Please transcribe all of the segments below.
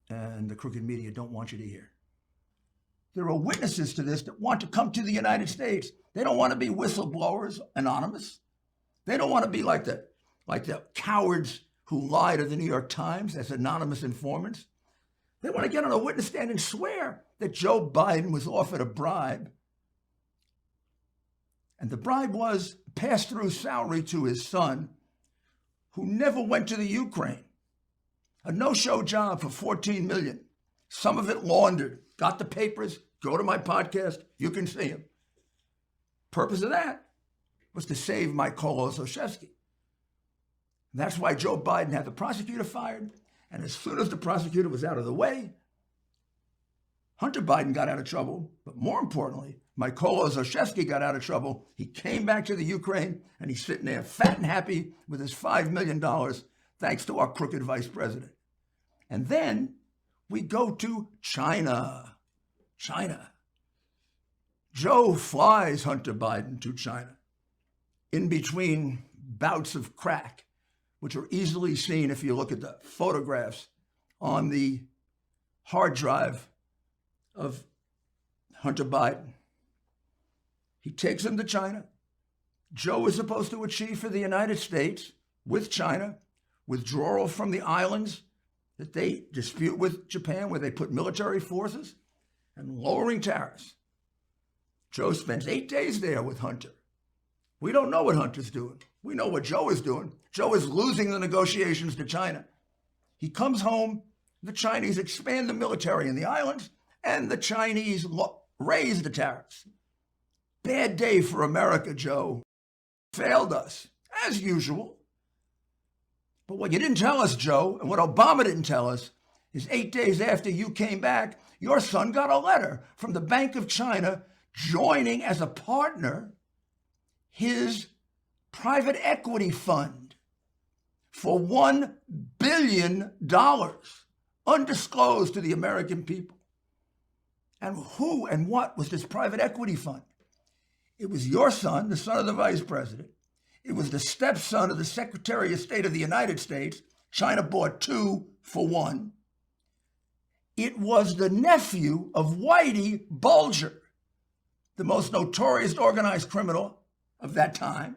and the crooked media don't want you to hear. There are witnesses to this that want to come to the United States. They don't want to be whistleblowers, anonymous. They don't want to be like the cowards who lie to the New York Times as anonymous informants. They want to get on a witness stand and swear that Joe Biden was offered a bribe. And the bribe was pass-through salary to his son, who never went to the Ukraine. A no-show job for $14 million. Some of it laundered. Got the papers. Go to my podcast. You can see them. Purpose of that was to save Mykola Zlochevsky. That's why Joe Biden had the prosecutor fired. And as soon as the prosecutor was out of the way, Hunter Biden got out of trouble. But more importantly, Mykola Zlochevsky got out of trouble. He came back to the Ukraine, and he's sitting there fat and happy with his $5 million, thanks to our crooked vice president. And then we go to China. China. Joe flies Hunter Biden to China in between bouts of crack, which are easily seen if you look at the photographs on the hard drive of Hunter Biden. He takes him to China. Joe is supposed to achieve for the United States, with China, withdrawal from the islands that they dispute with Japan, where they put military forces, and lowering tariffs. Joe spends 8 days there with Hunter. We don't know what Hunter's doing. We know what Joe is doing. Joe is losing the negotiations to China. He comes home, the Chinese expand the military in the islands, and the Chinese raise the tariffs. Bad day for America, Joe. Failed us, as usual. But what you didn't tell us, Joe, and what Obama didn't tell us, is 8 days after you came back, your son got a letter from the Bank of China joining as a partner his private equity fund for $1 billion, undisclosed to the American people. And who and what was this private equity fund? It was your son, the son of the vice president. It was the stepson of the Secretary of State of the United States. China bought 2 for 1. It was the nephew of Whitey Bulger, the most notorious organized criminal of that time.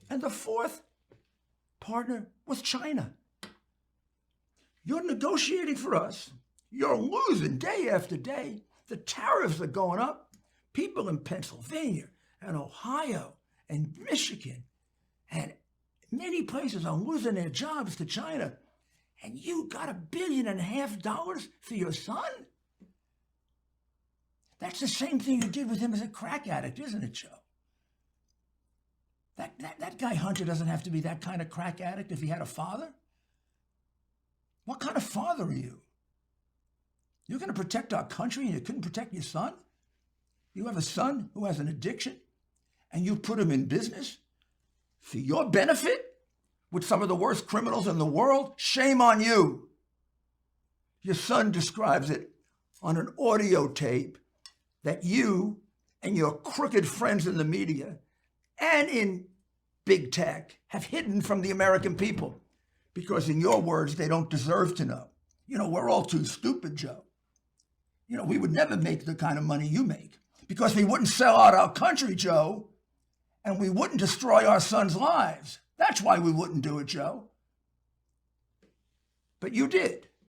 And the fourth partner was China. You're negotiating for us. You're losing day after day. The tariffs are going up. People in Pennsylvania and Ohio and Michigan and many places are losing their jobs to China. And you got $1.5 billion for your son? That's the same thing you did with him as a crack addict, isn't it, Joe? That guy Hunter doesn't have to be that kind of crack addict if he had a father. What kind of father are you? You're going to protect our country and you couldn't protect your son? You have a son who has an addiction and you put him in business for your benefit with some of the worst criminals in the world? Shame on you. Your son describes it on an audio tape that you and your crooked friends in the media and in big tech have hidden from the American people because, in your words, they don't deserve to know. We're all too stupid, Joe. We would never make the kind of money you make because we wouldn't sell out our country, Joe, and we wouldn't destroy our sons' lives. That's why we wouldn't do it, Joe. But you did.